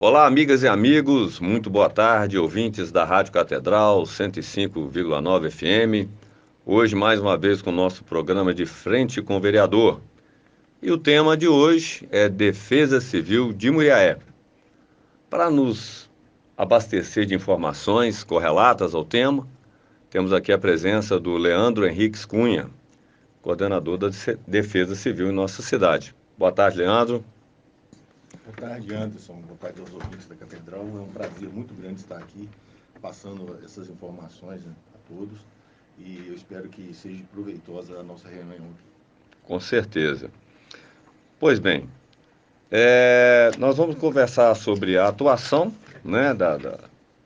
Olá, amigas e amigos, muito boa tarde, ouvintes da Rádio Catedral 105,9 FM. Hoje, mais uma vez, com o nosso programa de Frente com o Vereador. E o tema de hoje é Defesa Civil de Muriaé. Para nos abastecer de informações correlatas ao tema, temos aqui a presença do Leandro Henriques Cunha, coordenador da Defesa Civil em nossa cidade. Boa tarde, Leandro. Boa tarde, Anderson. Boa tarde aos ouvintes da Catedral. É um prazer muito grande estar aqui passando essas informações, né, a todos, e eu espero que seja proveitosa a nossa reunião. Com certeza. Pois bem, nós vamos conversar sobre a atuação, né,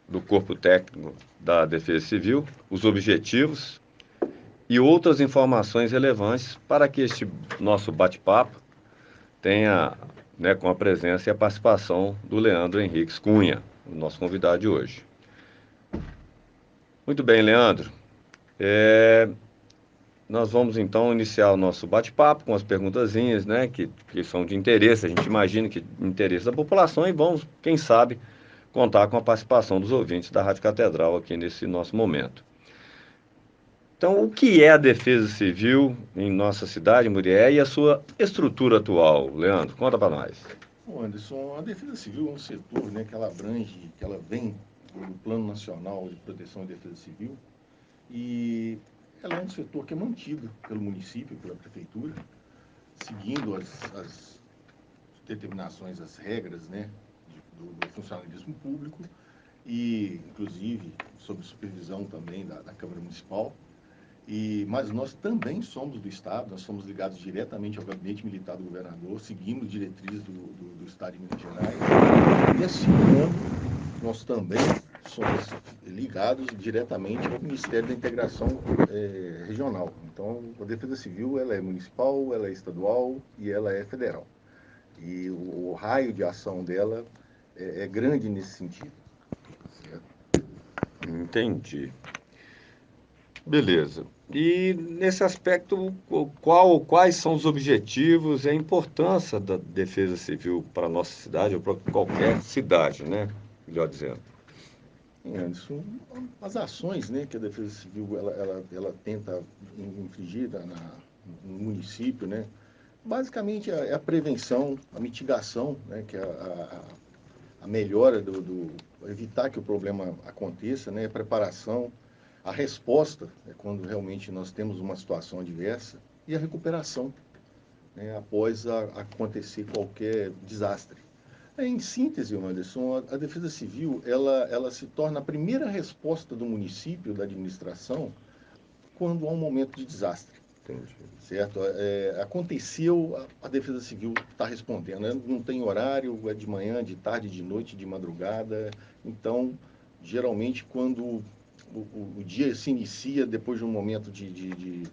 do corpo técnico da Defesa Civil, os objetivos e outras informações relevantes para que este nosso bate-papo tenha, né, com a presença e a participação do Leandro Henriques Cunha, o nosso convidado de hoje. Muito bem, Leandro. Nós vamos então iniciar o nosso bate-papo com as perguntazinhas, né, que são de interesse, a gente imagina que de interesse da população, e vamos, quem sabe, contar com a participação dos ouvintes da Rádio Catedral aqui nesse nosso momento. Então, o que é a Defesa Civil em nossa cidade, Murié, e a sua estrutura atual? Leandro, conta para nós. Bom, Anderson, a Defesa Civil é um setor, né, que ela abrange, que ela vem do Plano Nacional de Proteção e Defesa Civil, e ela é um setor que é mantido pelo município, pela prefeitura, seguindo as determinações, as regras, né, do funcionalismo público, e inclusive sob supervisão também da Câmara Municipal. Mas nós também somos do Estado, nós somos ligados diretamente ao Gabinete Militar do Governador, seguimos diretrizes do Estado de Minas Gerais, e assim como nós também somos ligados diretamente ao Ministério da Integração Regional. Então, a Defesa Civil ela é municipal, ela é estadual e ela é federal. E o raio de ação dela é grande nesse sentido. Certo? Entendi. Beleza. E nesse aspecto, quais são os objetivos e a importância da Defesa Civil para a nossa cidade ou para qualquer cidade, né? Melhor dizendo. Anderson, as ações, né, que a Defesa Civil ela tenta infligir no município, né, basicamente é a prevenção, a mitigação, né, que é a melhora evitar que o problema aconteça, né, a preparação, a resposta, é quando realmente nós temos uma situação adversa, e a recuperação, né, após acontecer qualquer desastre. Em síntese, Anderson, a Defesa Civil ela se torna a primeira resposta do município, da administração, quando há um momento de desastre. Entendi. Certo? Aconteceu, a Defesa Civil está respondendo. Né? Não tem horário, é de manhã, de tarde, de noite, de madrugada. Então, geralmente, quando o dia se inicia depois de um momento de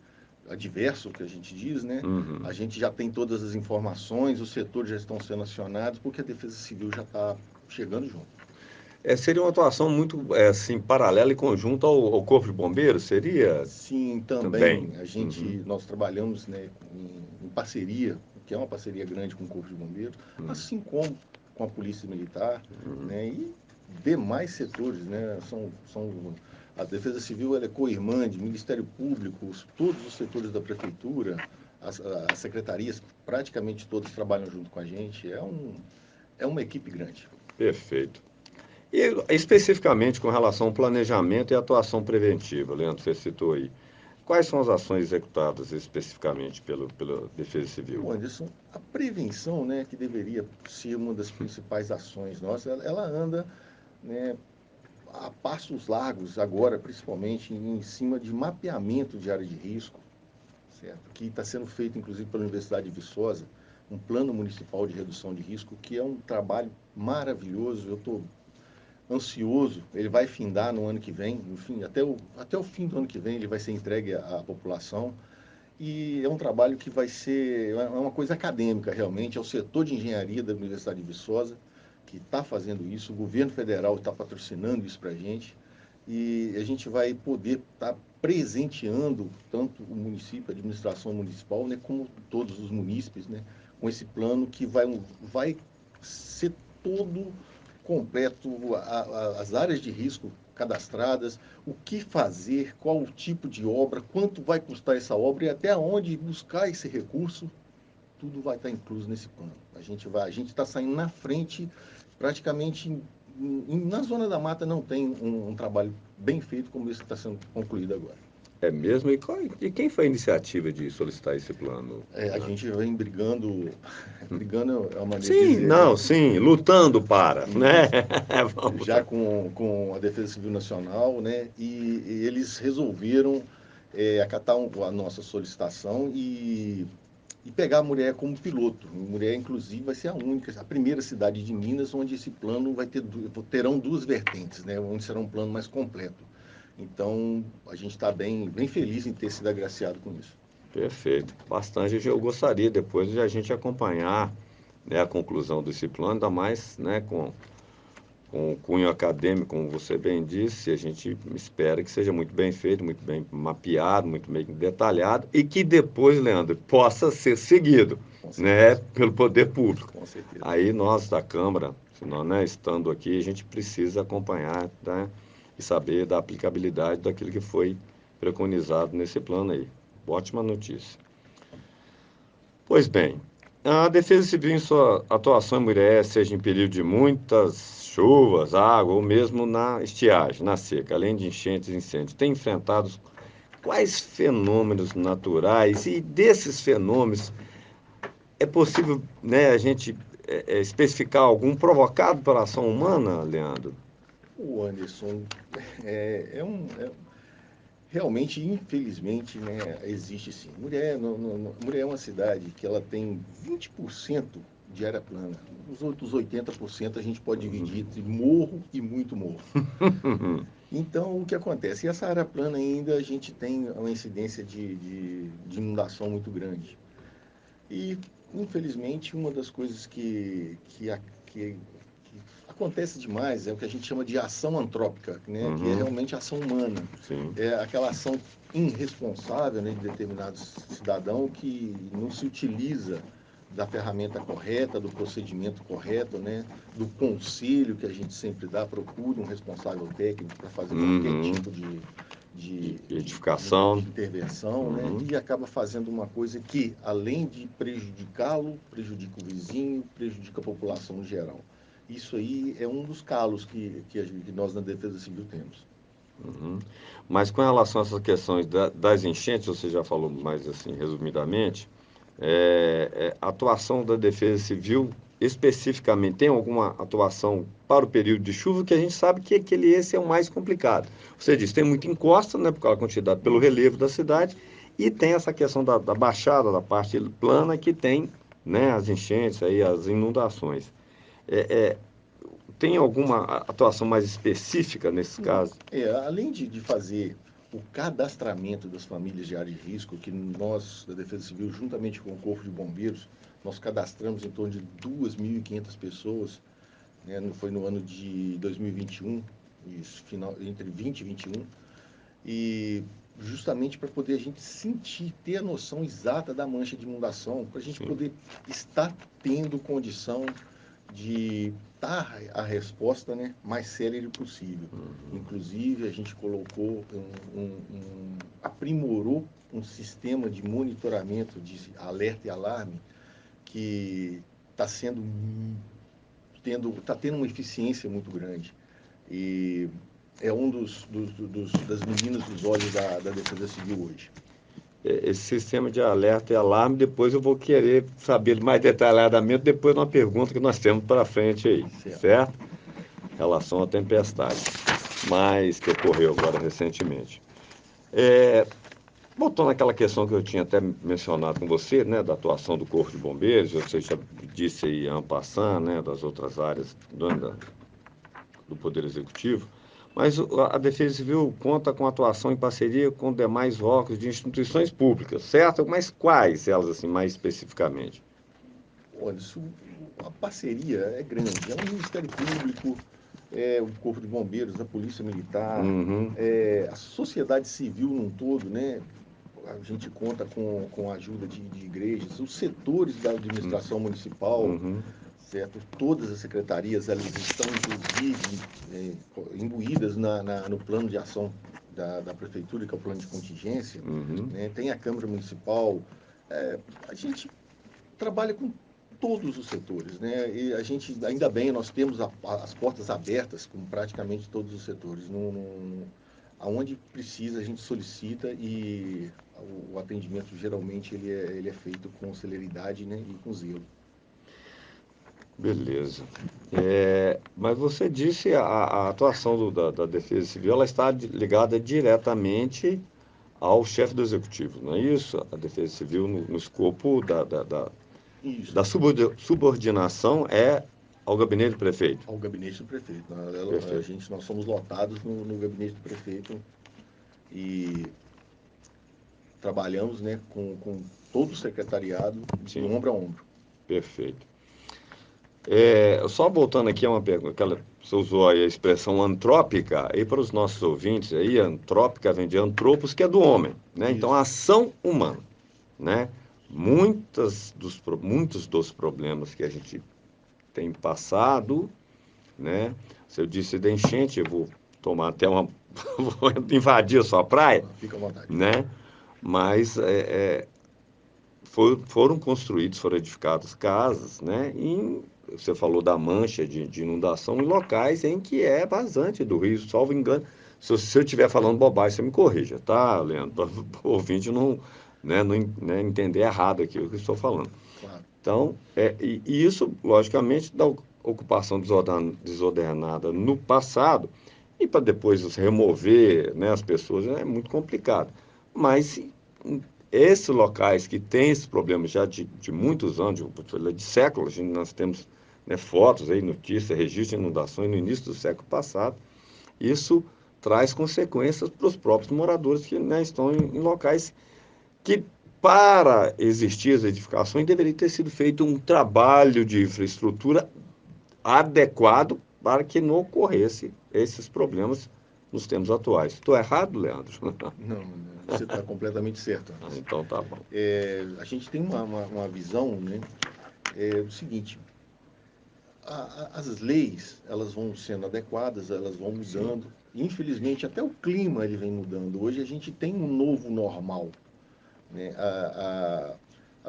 adverso, que a gente diz, né? Uhum. A gente já tem todas as informações, os setores já estão sendo acionados, porque a Defesa Civil já está chegando junto. Seria uma atuação muito assim, paralela e conjunta ao Corpo de Bombeiros, seria Sim, também. também Uhum. nós trabalhamos, né, em parceria, que é uma parceria grande com o Corpo de Bombeiros, assim como com a Polícia Militar, né, e demais setores, né, a Defesa Civil ela é co-irmã de Ministério Público, todos os setores da Prefeitura, as secretarias, praticamente todos trabalham junto com a gente, é uma equipe grande. Perfeito. E especificamente com relação ao planejamento e atuação preventiva, Leandro, você citou aí. Quais são as ações executadas especificamente pela Defesa Civil? Bom, Anderson, a prevenção, né, que deveria ser uma das principais ações nossas, ela anda, né, a passos largos agora, principalmente em cima de mapeamento de área de risco, certo? Que está sendo feito, inclusive, pela Universidade de Viçosa, um plano municipal de redução de risco, que é um trabalho maravilhoso. Eu estou ansioso, ele vai findar no ano que vem, enfim, até o fim do ano que vem ele vai ser entregue à população. E é um trabalho que vai ser, é uma coisa acadêmica realmente, é o setor de engenharia da Universidade de Viçosa que está fazendo isso, o governo federal está patrocinando isso para a gente, e a gente vai poder estar presenteando tanto o município, a administração municipal, né, como todos os munícipes, né, com esse plano que vai ser todo completo, as áreas de risco cadastradas, o que fazer, qual o tipo de obra, quanto vai custar essa obra e até onde buscar esse recurso, tudo vai estar incluso nesse plano. A gente está saindo na frente, praticamente na zona da mata não tem um trabalho bem feito como esse que está sendo concluído agora. É mesmo? E quem foi a iniciativa de solicitar esse plano? A gente vem brigando, brigando é uma maneira de Sim, dizer, não, sim, lutando para, né? Vamos já lá. com a Defesa Civil Nacional, né? E eles resolveram acatar a nossa solicitação e pegar a Muré como piloto. Muré, inclusive, vai ser a primeira cidade de Minas onde esse plano terão duas vertentes, né? Onde será um plano mais completo. Então, a gente está bem feliz em ter sido agraciado com isso. Perfeito. Bastante. Eu gostaria depois de a gente acompanhar, né, a conclusão desse plano, ainda mais, né, com o cunho acadêmico, como você bem disse, a gente espera que seja muito bem feito, muito bem mapeado, muito bem detalhado e que depois, Leandro, possa ser seguido, Com né, certeza. pelo poder público. Com certeza. Aí nós da Câmara, se nós, né, estando aqui, a gente precisa acompanhar, né, e saber da aplicabilidade daquilo que foi preconizado nesse plano aí. Ótima notícia. Pois bem, a Defesa Civil em sua atuação em Murié, seja em período de muitas chuvas, água ou mesmo na estiagem, na seca, além de enchentes e incêndios, tem enfrentado quais fenômenos naturais e desses fenômenos é possível, né, a gente especificar algum provocado pela ação humana, Leandro? O Anderson realmente, infelizmente, né, existe sim. Murié é uma cidade que ela tem 20% de área plana. Os outros 80% a gente pode dividir entre morro e muito morro. Então, o que acontece? E essa área plana ainda a gente tem uma incidência de inundação muito grande. E, infelizmente, uma das coisas que acontece demais é o que a gente chama de ação antrópica, né? Que é Uhum, realmente ação humana. sim. É aquela ação irresponsável, né, de determinado cidadão que não se utiliza da ferramenta correta, do procedimento correto, né, do conselho que a gente sempre dá, procura um responsável técnico para fazer qualquer Uhum. tipo de Edificação. intervenção, né, Uhum. e acaba fazendo uma coisa que, além de prejudicá-lo, prejudica o vizinho, prejudica a população no geral. Isso aí é um dos calos que nós na Defesa Civil temos. Uhum. Mas com relação a essas questões das enchentes, você já falou mais assim, resumidamente, a atuação da Defesa Civil, especificamente, tem alguma atuação para o período de chuva, que a gente sabe que esse é o mais complicado. Você disse, tem muita encosta, né, por causa da quantidade, pelo relevo da cidade, e tem essa questão da baixada, da parte plana, que tem, né, as enchentes, aí, as inundações. É, tem alguma atuação mais específica nesses casos? Além de fazer o cadastramento das famílias de área de risco, que nós, da Defesa Civil, juntamente com o Corpo de Bombeiros, nós cadastramos em torno de 2.500 pessoas, né, foi no ano de 2021, isso, entre 20 e 21, e justamente para poder a gente sentir, ter a noção exata da mancha de inundação, para a gente Sim. poder estar tendo condição de dar a resposta, né, mais célere possível. Inclusive, a gente colocou, aprimorou um sistema de monitoramento de alerta e alarme que está tá tendo uma eficiência muito grande. E é um das meninas dos olhos da Defesa Civil hoje. Esse sistema de alerta e alarme, depois eu vou querer saber mais detalhadamente, depois de uma pergunta que nós temos para frente aí, Certo. certo? Em relação à tempestade, mas que ocorreu agora recentemente. Voltando àquela questão que eu tinha até mencionado com você, né, da atuação do Corpo de Bombeiros, você já disse aí, en passant, né, das outras áreas do Poder Executivo, mas a Defesa Civil conta com atuação em parceria com demais órgãos de instituições públicas, certo? Mas quais elas, assim, mais especificamente? Olha, a parceria é grande. É o Ministério Público, é o Corpo de Bombeiros, a Polícia Militar, Uhum, a sociedade civil num todo, né? A gente conta com a ajuda de igrejas, os setores da administração municipal, uhum. certo? Todas as secretarias, elas estão, inclusive, imbuídas no plano de ação da prefeitura, que é o plano de contingência, né? Tem a Câmara Municipal, a gente trabalha com todos os setores, né? E a gente, ainda bem, nós temos as portas abertas com praticamente todos os setores. Aonde precisa, a gente solicita e o atendimento, geralmente, ele é feito com celeridade, né? E com zelo. Beleza. Mas você disse a atuação da Defesa Civil, ela está ligada diretamente ao chefe do Executivo, não é isso? A Defesa Civil, no escopo Isso, da subordinação, é ao gabinete do prefeito. ao gabinete do prefeito. Perfeito. Nós somos lotados no gabinete do prefeito e trabalhamos, né, com todo o secretariado de Sim, ombro a ombro. perfeito. Só voltando aqui a uma pergunta, você usou aí a expressão antrópica, e para os nossos ouvintes aí, antrópica vem de antropos, que é do homem, né? Então, Isso. a ação humana, né? Muitos dos problemas que a gente tem passado, né? Se eu disse da enchente, eu vou tomar até uma... vou invadir a sua praia, Fica à vontade. né? Mas foram construídos, foram edificadas casas, né? Você falou da mancha de inundação em locais em que é vazante do rio, salvo engano. Se eu estiver falando bobagem, você me corrija, tá, Leandro? Para o ouvinte não, né, entender errado aqui o que eu estou falando. Claro. Então, e isso, logicamente, da ocupação desordenada no passado, e para depois remover, né, as pessoas é muito complicado. Mas esses locais que têm esses problemas já de muitos anos, de séculos, nós temos, né, fotos, aí, notícias, registros de inundações no início do século passado, isso traz consequências para os próprios moradores que, né, estão em locais que, para existir as edificações, deveria ter sido feito um trabalho de infraestrutura adequado para que não ocorresse esses problemas nos tempos atuais. Estou errado, Leandro? Não, você está completamente certo. Então tá bom. A gente tem uma visão, né, do seguinte: as leis, elas vão sendo adequadas, elas vão mudando. Infelizmente, até o clima ele vem mudando. Hoje a gente tem um novo normal, né?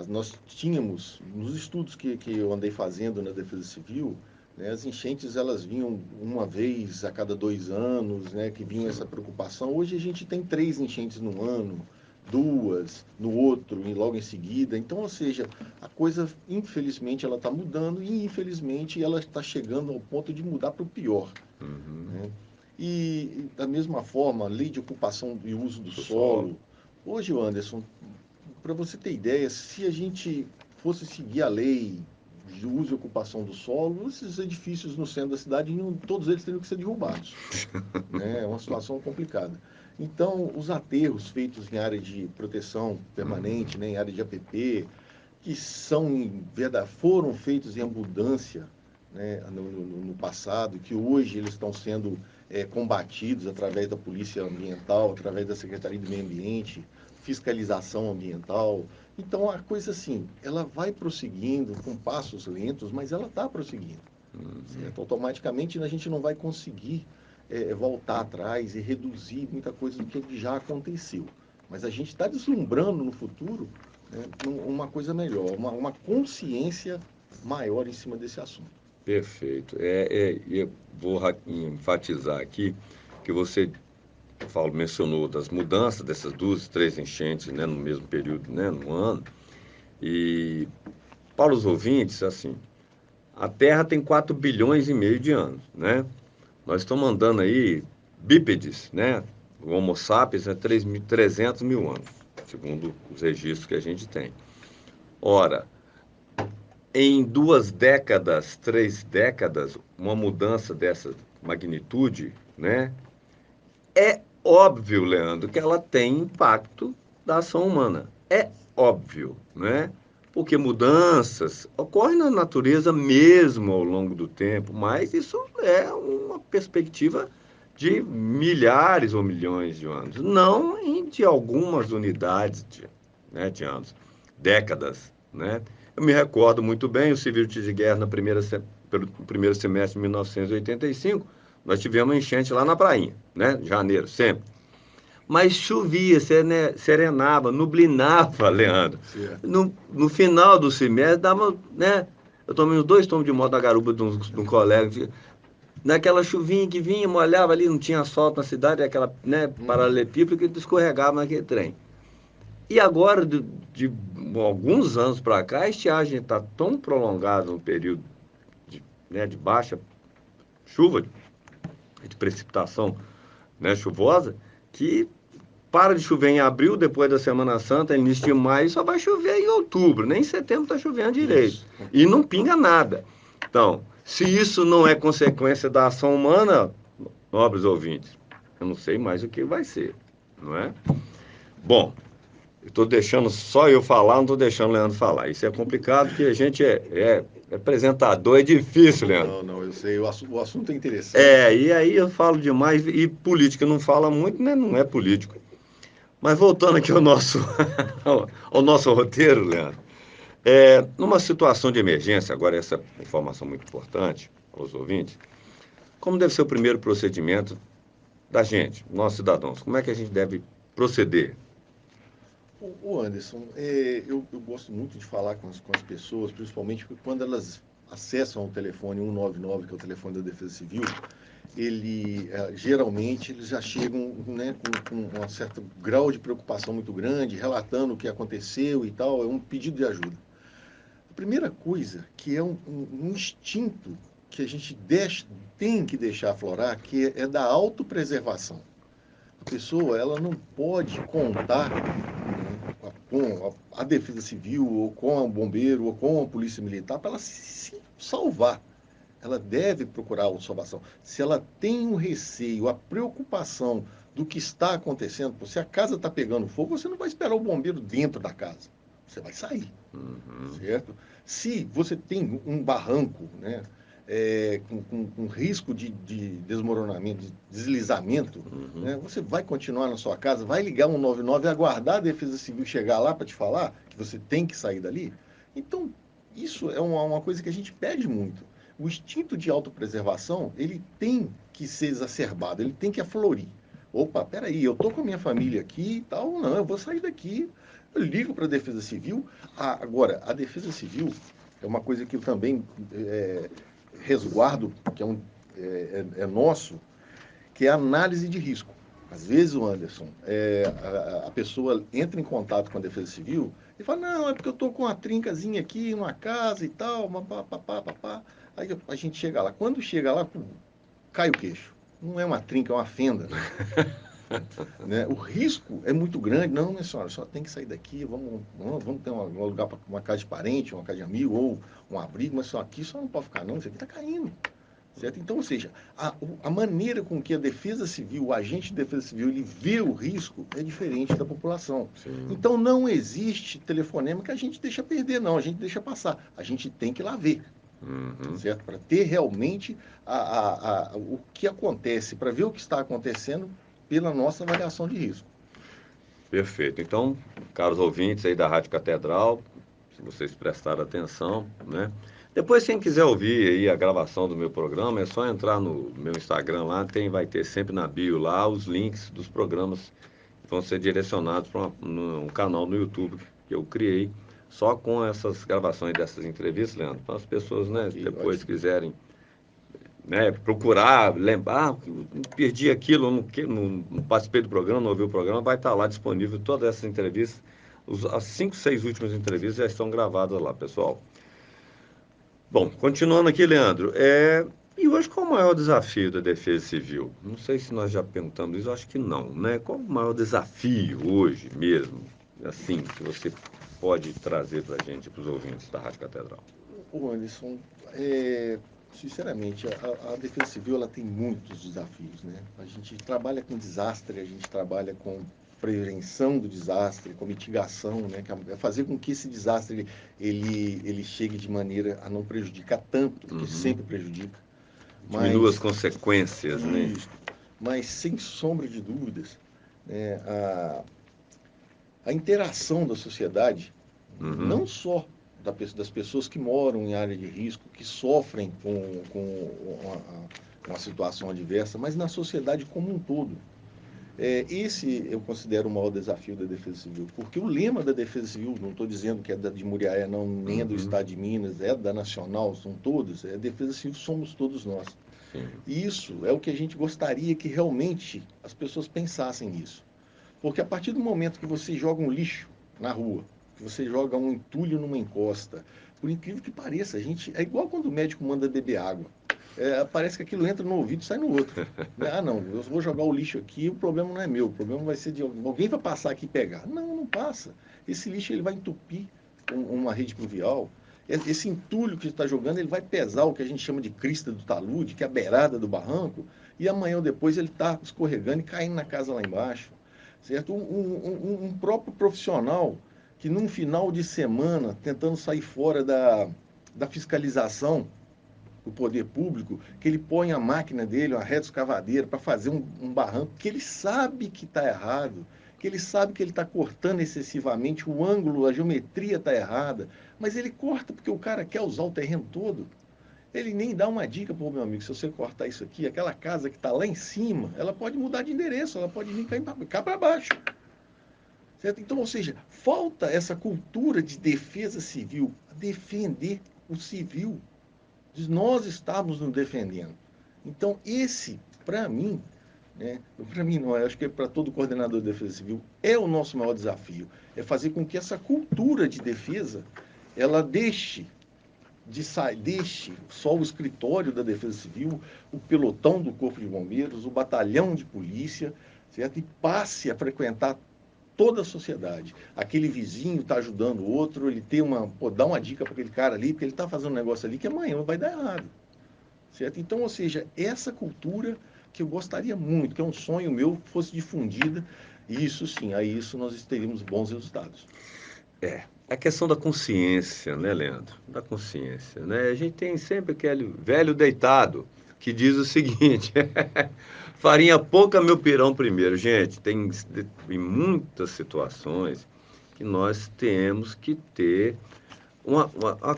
Nós tínhamos, nos estudos que eu andei fazendo na Defesa Civil, né, as enchentes elas vinham uma vez a cada 2 anos, né, que vinha essa preocupação. Hoje a gente tem 3 enchentes no ano, 2 no outro e logo em seguida. Então, ou seja, a coisa, infelizmente, ela está mudando e, infelizmente, ela está chegando ao ponto de mudar para o pior. Né? E, da mesma forma, a lei de ocupação e uso do solo. Hoje, Anderson, para você ter ideia, se a gente fosse seguir a lei de uso e ocupação do solo, esses edifícios no centro da cidade, todos eles teriam que ser derrubados. Né? É uma situação complicada. Então, os aterros feitos em área de proteção permanente, né, em área de APP, que foram feitos em abundância, né, no passado, que hoje eles estão sendo combatidos através da Polícia Ambiental, através da Secretaria do Meio Ambiente, fiscalização ambiental. Então, a coisa assim, ela vai prosseguindo com passos lentos, mas ela está prosseguindo. Certo? Automaticamente, a gente não vai conseguir voltar atrás e reduzir muita coisa do que já aconteceu. Mas a gente está deslumbrando no futuro, né, uma coisa melhor, uma consciência maior em cima desse assunto. Perfeito. Eu vou enfatizar aqui que você mencionou das mudanças dessas 2, 3 enchentes, né, no mesmo período, né, no ano. E para os ouvintes, assim, a Terra tem 4,5 bilhões de anos, né? Nós estamos andando aí bípedes, né? O Homo sapiens é 300 mil anos, segundo os registros que a gente tem. Ora, em 2 décadas, 3 décadas, uma mudança dessa magnitude, né? É óbvio, Leandro, que ela tem impacto da ação humana. É óbvio, né? Porque mudanças ocorrem na natureza mesmo ao longo do tempo, mas isso é uma perspectiva de milhares ou milhões de anos, não de algumas unidades né, de anos, décadas, né? Eu me recordo muito bem, o civil de guerra pelo primeiro semestre de 1985, nós tivemos enchente lá na prainha, né? Janeiro, sempre. Mas chovia, serenava, nublinava, Leandro. No final do semestre, dava, né? Eu tomei uns 2 tomos de moto na garupa de um colega. Naquela chuvinha que vinha, molhava ali, não tinha asfalto na cidade, aquela, né, paralelepípedo que escorregava naquele trem. E agora, de alguns anos para cá, a estiagem está tão prolongada no período de baixa chuva, de precipitação, né, chuvosa, que para de chover em abril, depois da Semana Santa, início de maio, só vai chover em outubro. Nem em setembro está chovendo direito. Isso. E não pinga nada. Então, se isso não é consequência da ação humana, nobres ouvintes, eu não sei mais o que vai ser, não é? Bom, estou deixando só eu falar, não estou deixando o Leandro falar. Isso é complicado, porque a gente é apresentador, é difícil, Leandro. Não, eu sei, o assunto é interessante. E aí eu falo demais, e política não fala muito, né? Não é político. Mas voltando aqui ao nosso roteiro, Leandro, numa situação de emergência, agora essa informação muito importante aos ouvintes, como deve ser o primeiro procedimento da gente, nossos cidadãos? Como é que a gente deve proceder? O Anderson, eu gosto muito de falar com as pessoas, principalmente porque quando elas acessam o telefone 199, que é o telefone da Defesa Civil, geralmente eles já chegam, né, com um certo grau de preocupação muito grande, relatando o que aconteceu e tal, é um pedido de ajuda. A primeira coisa, que é um instinto que a gente tem que deixar aflorar, que é da autopreservação. A pessoa, ela não pode contar, né, com a Defesa Civil, ou com o bombeiro, ou com a Polícia Militar, para ela se salvar. Ela deve procurar a salvação. Se ela tem um receio, a preocupação do que está acontecendo, se a casa está pegando fogo, você não vai esperar o bombeiro dentro da casa. Você vai sair, certo? Se você tem um barranco, né, com risco de desmoronamento, de deslizamento, né, você vai continuar na sua casa, vai ligar 199 e aguardar a Defesa Civil chegar lá para te falar que você tem que sair dali? Então, isso é uma coisa que a gente pede muito. O instinto de autopreservação, ele tem que ser exacerbado, ele tem que aflorir. Opa, peraí, eu tô com a minha família aqui e tal, não, eu vou sair daqui, eu ligo para a Defesa Civil. Agora, a Defesa Civil é uma coisa que eu também resguardo, que é nosso, que é a análise de risco. Às vezes, o Anderson, a pessoa entra em contato com a Defesa Civil e fala, não, é porque eu estou com uma trincazinha aqui, uma casa e tal, papá. Aí a gente chega lá. Quando chega lá, cai o queixo. Não é uma trinca, é uma fenda. Né? O risco é muito grande. Não, minha senhora, só tem que sair daqui, vamos ter um lugar para uma casa de parente, uma casa de amigo, ou um abrigo, mas só aqui só não pode ficar, não, isso aqui está caindo. Certo? Então, ou seja, a maneira com que a Defesa Civil, o agente de Defesa Civil, ele vê o risco é diferente da população. Sim. Então, não existe telefonema que a gente deixa perder, não, a gente deixa passar. A gente tem que ir lá ver. Certo? Para ter realmente o que acontece, para ver o que está acontecendo pela nossa avaliação de risco. Perfeito. Então, caros ouvintes aí da Rádio Catedral, se vocês prestaram atenção, né? Depois, quem quiser ouvir aí a gravação do meu programa, é só entrar no meu Instagram lá, vai ter sempre na bio lá os links dos programas que vão ser direcionados para um canal no YouTube que eu criei, só com essas gravações dessas entrevistas, Leandro, para as pessoas, né, depois ótimo. Quiserem, né, procurar, lembrar, perdi aquilo, não participei do programa, não ouvi o programa, vai estar lá disponível todas essas entrevistas, as 5, 6 últimas entrevistas já estão gravadas lá, pessoal. Bom, continuando aqui, Leandro, e hoje qual o maior desafio da Defesa Civil? Não sei se nós já perguntamos isso, acho que não, né? Qual o maior desafio hoje mesmo, assim, que você pode trazer para a gente, para os ouvintes da Rádio Catedral? Ô Anderson, sinceramente, a Defesa Civil ela tem muitos desafios, né? A gente trabalha com desastre, a gente trabalha com prevenção do desastre, com mitigação, né? Que é fazer com que esse desastre ele chegue de maneira a não prejudicar tanto, porque sempre prejudica. Diminua as consequências, isso, né? Mas sem sombra de dúvidas, né, a interação da sociedade, não só das pessoas que moram em área de risco, que sofrem com uma situação adversa, mas na sociedade como um todo. Esse eu considero o maior desafio da Defesa Civil, porque o lema da Defesa Civil, não estou dizendo que é da de Muriaé, não, nem é do Estado de Minas, é da Nacional, são todos, a Defesa Civil somos todos nós. Sim. E isso é o que a gente gostaria que realmente as pessoas pensassem nisso. Porque a partir do momento que você joga um lixo na rua, que você joga um entulho numa encosta, por incrível que pareça, a gente é igual quando o médico manda beber água. Parece que aquilo entra no ouvido e sai no outro. Ah, não, eu vou jogar o lixo aqui, o problema não é meu, o problema vai ser de alguém vai passar aqui e pegar. Não, não passa. Esse lixo ele vai entupir uma rede pluvial. Esse entulho que está jogando, ele vai pesar o que a gente chama de crista do talude, que é a beirada do barranco, e amanhã ou depois ele está escorregando e caindo na casa lá embaixo. Certo? Um próprio profissional que num final de semana, tentando sair fora da fiscalização do poder público, que ele põe a máquina dele, uma reta escavadeira, para fazer um barranco, que ele sabe que está errado, que ele sabe que ele está cortando excessivamente, o ângulo, a geometria está errada, mas ele corta porque o cara quer usar o terreno todo. Ele nem dá uma dica para o meu amigo, se você cortar isso aqui, aquela casa que está lá em cima, ela pode mudar de endereço, ela pode vir cá para baixo. Certo? Então, ou seja, falta essa cultura de defesa civil, defender o civil, de nós estarmos nos defendendo. Então, esse, para mim, né, para mim não, eu acho que para todo coordenador de defesa civil, é o nosso maior desafio, é fazer com que essa cultura de defesa, ela deixe só o escritório da Defesa Civil, o pelotão do Corpo de Bombeiros, o batalhão de polícia, certo? E passe a frequentar toda a sociedade. Aquele vizinho está ajudando o outro, ele tem dá uma dica para aquele cara ali, porque ele está fazendo um negócio ali que amanhã vai dar errado. Certo? Então, ou seja, essa cultura que eu gostaria muito, que é um sonho meu, fosse difundida, e isso sim, aí isso nós teríamos bons resultados. A questão da consciência, né, Leandro? Da consciência, né? A gente tem sempre aquele velho deitado que diz o seguinte: farinha pouca, meu pirão primeiro. Gente, tem em muitas situações que nós temos que ter uma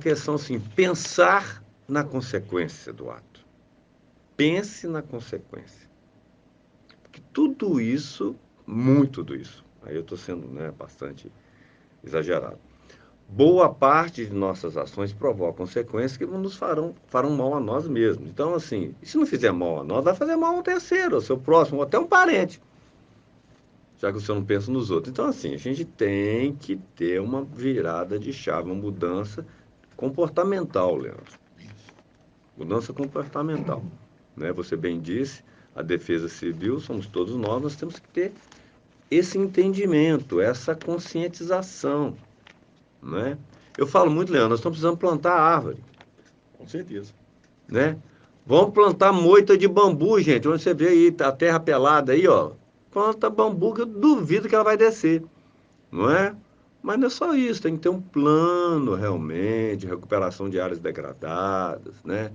questão assim, pensar na consequência do ato. Pense na consequência. Porque tudo isso, muito disso, aí eu estou sendo, né, bastante exagerado. Boa parte de nossas ações provocam consequências que nos farão mal a nós mesmos. Então, assim, se não fizer mal a nós, vai fazer mal a um terceiro, ao seu próximo, ou até um parente, já que você não pensa nos outros. Então, assim, a gente tem que ter uma virada de chave, uma mudança comportamental, Leandro. Mudança comportamental. Né? Você bem disse, a defesa civil somos todos nós temos que ter esse entendimento, essa conscientização. Né? Eu falo muito, Leandro, nós estamos precisando plantar árvore. Com certeza. Né? Vamos plantar moita de bambu, gente. Onde você vê aí a terra pelada aí, ó. Planta bambu que eu duvido que ela vai descer. Não é? Mas não é só isso, tem que ter um plano realmente, de recuperação de áreas degradadas, né?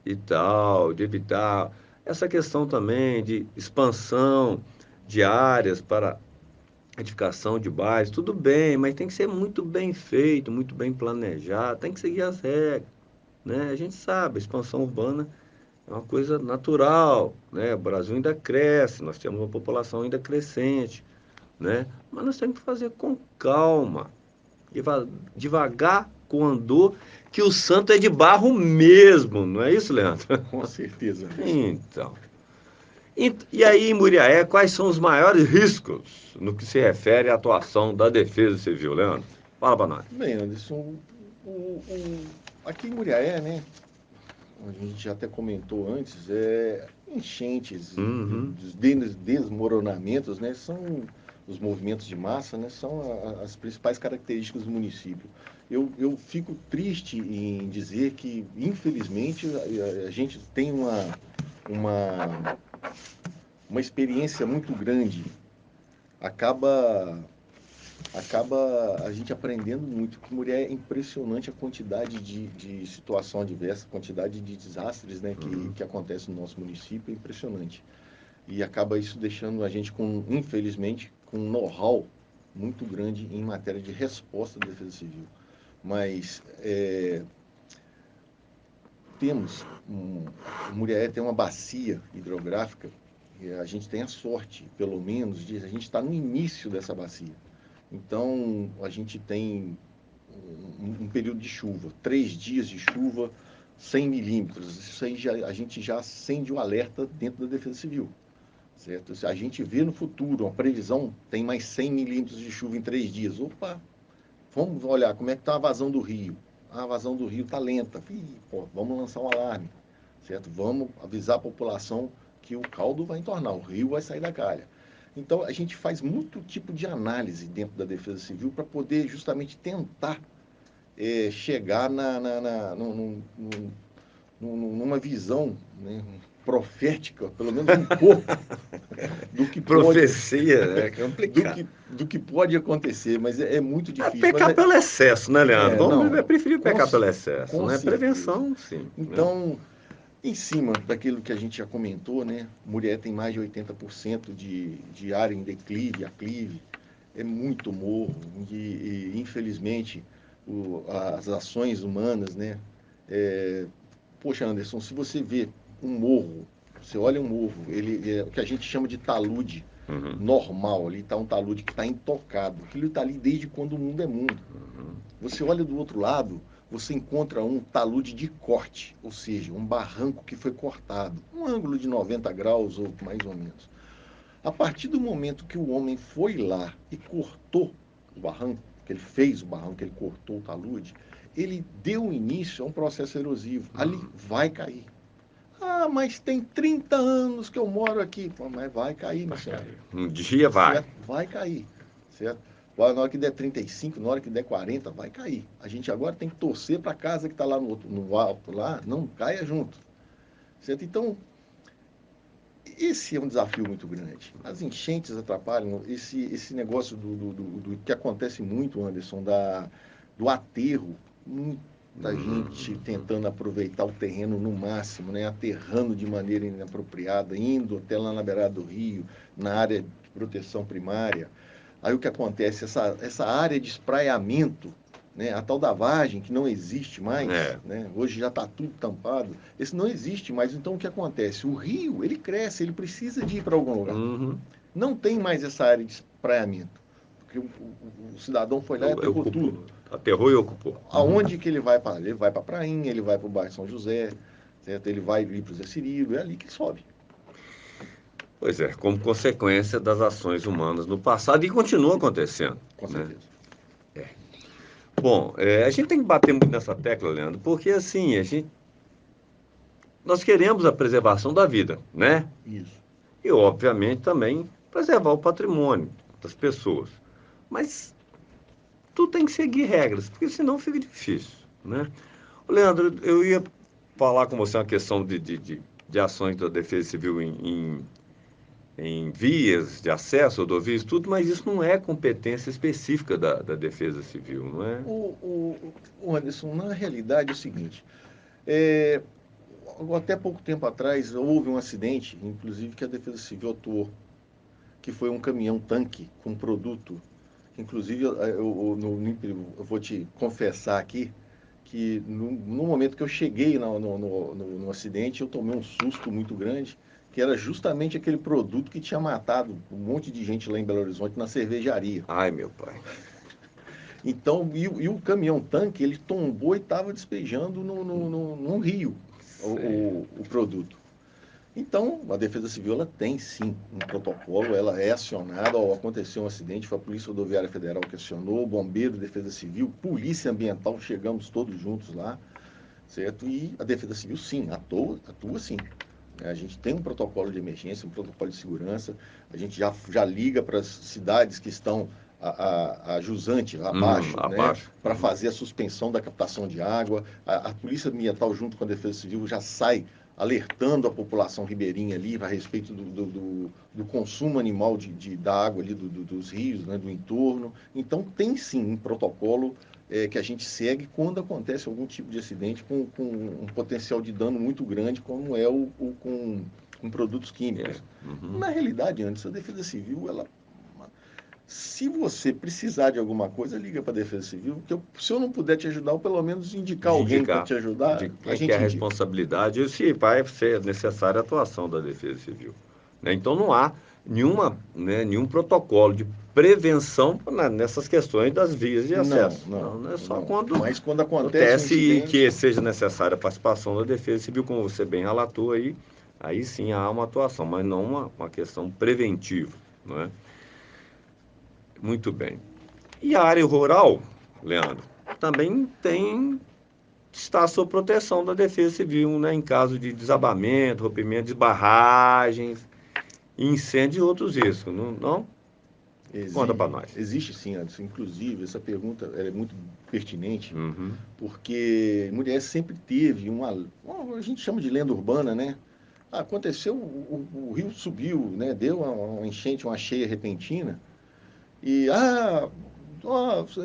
E tal, de evitar essa questão também de expansão de áreas para edificação de bairros, tudo bem, mas tem que ser muito bem feito, muito bem planejado, tem que seguir as regras, né? A gente sabe, a expansão urbana é uma coisa natural, né? O Brasil ainda cresce, nós temos uma população ainda crescente, né? Mas nós temos que fazer com calma, devagar com andor, que o santo é de barro mesmo, não é isso, Leandro? Com certeza. Então, e aí, em Muriaé, quais são os maiores riscos no que se refere à atuação da Defesa Civil, Leandro? Fala para nós. Bem, Anderson, aqui em Muriaé, né, a gente já até comentou antes, enchentes, Uhum. desmoronamentos, né, são os movimentos de massa, né, são as principais características do município. Eu fico triste em dizer que, infelizmente, a gente tem uma, uma experiência muito grande. Acaba a gente aprendendo muito. Que mulher é impressionante a quantidade de situação adversa, a quantidade de desastres, né, que acontece no nosso município, é impressionante. E acaba isso deixando a gente infelizmente, com um know-how muito grande em matéria de resposta da defesa civil. mas Muriaé tem uma bacia hidrográfica, e a gente tem a sorte, pelo menos, de a gente estar no início dessa bacia. Então, a gente tem um período de chuva, 3 dias de chuva, 100 milímetros. Isso aí a gente já acende um alerta dentro da Defesa Civil, certo? Se a gente vê no futuro, uma previsão, tem mais 100 milímetros de chuva em 3 dias. Opa, vamos olhar como é que está a vazão do rio. Ah, a vazão do rio está lenta. Pô, vamos lançar um alarme, certo? Vamos avisar a população que o caldo vai entornar, o rio vai sair da calha. Então, a gente faz muito tipo de análise dentro da Defesa Civil para poder justamente tentar chegar numa visão, né, profética, pelo menos um pouco, do que pode, Profecia, é complicado. do que pode acontecer, mas é muito É difícil. pecar pelo excesso, né, Leandro? Não, É preferir pecar pelo excesso, com né? certeza. Prevenção, sim. Né? Então, em cima daquilo que a gente já comentou, né? Murié tem mais de 80% de área em declive, aclive, é muito morro, e infelizmente as ações humanas, né? Poxa, Anderson, se você vê um morro, você olha um morro, ele é o que a gente chama de talude Uhum, normal, ali está um talude que está intocado, aquilo está ali desde quando o mundo é mundo. uhum. Você olha do outro lado, você encontra um talude de corte, ou seja, um barranco que foi cortado, um ângulo de 90 graus ou mais ou menos. A partir do momento que o homem foi lá e cortou o barranco, que ele fez o barranco, que ele cortou o talude, ele deu início a um processo erosivo. Ali vai cair. Ah, mas tem 30 anos que eu moro aqui. Pô, mas vai cair, meu Vai senhor. cair. Um dia vai. Certo? Vai cair. Certo? Na hora que der 35, na hora que der 40, vai cair. A gente agora tem que torcer para a casa que está lá no alto, lá, não caia junto. Certo? Então, esse é um desafio muito grande. As enchentes atrapalham esse negócio do que acontece muito, Anderson, do aterro. Muita gente Uhum. tentando aproveitar o terreno no máximo, né? Aterrando de maneira inapropriada, indo até lá na beirada do rio, na área de proteção primária. Aí o que acontece? Essa área de espraiamento, né? A tal da vargem, que não existe mais, É. né? Hoje já está tudo tampado, esse não existe mais. Então o que acontece? O rio, ele cresce, ele precisa de ir para algum lugar. Uhum. Não tem mais essa área de espraiamento, porque o cidadão foi lá e aterrou tudo. Ocupou. Aterrou e ocupou. Uhum. Aonde que ele vai para? Ele vai para a Prainha, ele vai para o bairro São José, certo? Ele vai vir para o Zé Cirilo, é ali que sobe. Pois é, como consequência das ações humanas no passado e continua acontecendo, Com né? certeza. Bom, a gente tem que bater muito nessa tecla, Leandro, porque assim, nós queremos a preservação da vida, né? Isso. E, obviamente, também preservar o patrimônio das pessoas. Mas tudo tem que seguir regras, porque senão fica difícil, né? Ô, Leandro, eu ia falar com você uma questão de ações da Defesa Civil em vias de acesso, rodovias, tudo, mas isso não é competência específica da Defesa Civil, não é? O Anderson, na realidade é o seguinte, é, até pouco tempo atrás houve um acidente, inclusive que a Defesa Civil atuou, que foi um caminhão-tanque com produto. Inclusive, eu vou te confessar aqui que no momento que eu cheguei no acidente, eu tomei um susto muito grande, que era justamente aquele produto que tinha matado um monte de gente lá em Belo Horizonte na cervejaria. Ai, meu pai. Então, o caminhão-tanque, ele tombou e estava despejando no rio Sei. o produto. Então, a Defesa Civil ela tem sim um protocolo, ela é acionada ao acontecer um acidente, foi a Polícia Rodoviária Federal que acionou, o Bombeiro, Defesa Civil, Polícia Ambiental, chegamos todos juntos lá, certo? E a Defesa Civil sim, atua sim. A gente tem um protocolo de emergência, um protocolo de segurança, a gente já liga para as cidades que estão a jusante abaixo, né, Abaixo. para fazer a suspensão da captação de água. A Polícia Ambiental, junto com a Defesa Civil, já sai alertando a população ribeirinha ali a respeito do consumo animal da água ali dos rios, né, do entorno. Então, tem sim um protocolo que a gente segue quando acontece algum tipo de acidente com um potencial de dano muito grande, como é com produtos É. químicos. Uhum. Na realidade, antes, a Defesa Civil, ela Se você precisar de alguma coisa, liga para a Defesa Civil, se eu não puder te ajudar, ou pelo menos indicar De alguém para indicar te ajudar, de a quem que é a gente indica. responsabilidade e se vai ser necessária a atuação da Defesa Civil. Né? Então não há nenhum protocolo de prevenção nessas questões das vias de Não, acesso. não, Não é só não. quando Mas quando acontece um acontece e que incidente, seja necessária a participação da Defesa Civil, como você bem relatou aí sim há uma atuação, mas não uma questão preventiva. Não é? Muito bem. E a área rural, Leandro, também está sob proteção da Defesa Civil, né, em caso de desabamento, rompimento de barragens, incêndio e outros riscos, não? Conta para nós. existe sim, Anderson. Inclusive, essa pergunta ela é muito pertinente, Uhum, porque mulher sempre teve a gente chama de lenda urbana, né? Aconteceu, o rio subiu, né? Deu uma enchente, uma cheia repentina, e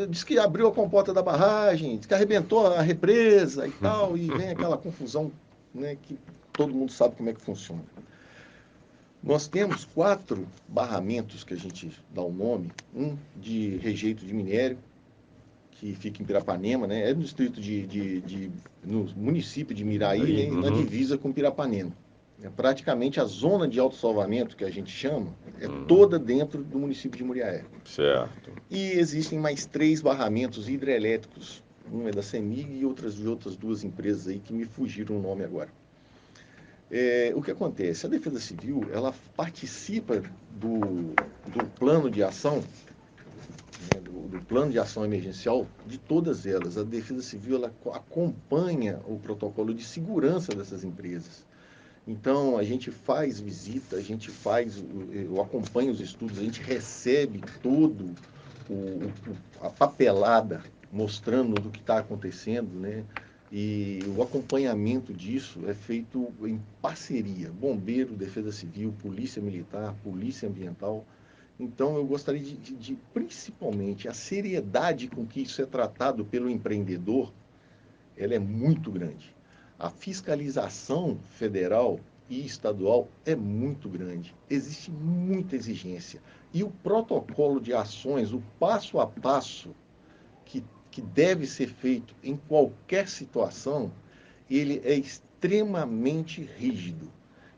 diz que abriu a comporta da barragem, diz que arrebentou a represa e tal, e vem aquela confusão, né? Que todo mundo sabe como é que funciona. Nós temos 4 barramentos que a gente dá o nome, um de rejeito de minério, que fica em Pirapanema, né? É no distrito no município de Miraí, aí, né? Na uhum, divisa com Pirapanema. É praticamente a zona de autossalvamento que a gente chama, é uhum, toda dentro do município de Muriaé. certo. E existem mais 3 barramentos hidrelétricos, um é da CEMIG e de outras 2 empresas aí que me fugiram o nome agora. O que acontece? A Defesa Civil, ela participa do plano de ação, né, do plano de ação emergencial de todas elas. A Defesa Civil, ela acompanha o protocolo de segurança dessas empresas. Então, a gente faz visita, a gente eu acompanho os estudos, a gente recebe todo a papelada mostrando do que está acontecendo, né? E o acompanhamento disso é feito em parceria, Bombeiro, Defesa Civil, Polícia Militar, Polícia Ambiental. Então, eu gostaria principalmente, a seriedade com que isso é tratado pelo empreendedor, ela é muito grande. A fiscalização federal e estadual é muito grande. Existe muita exigência. E o protocolo de ações, o passo a passo que deve ser feito em qualquer situação, ele é extremamente rígido.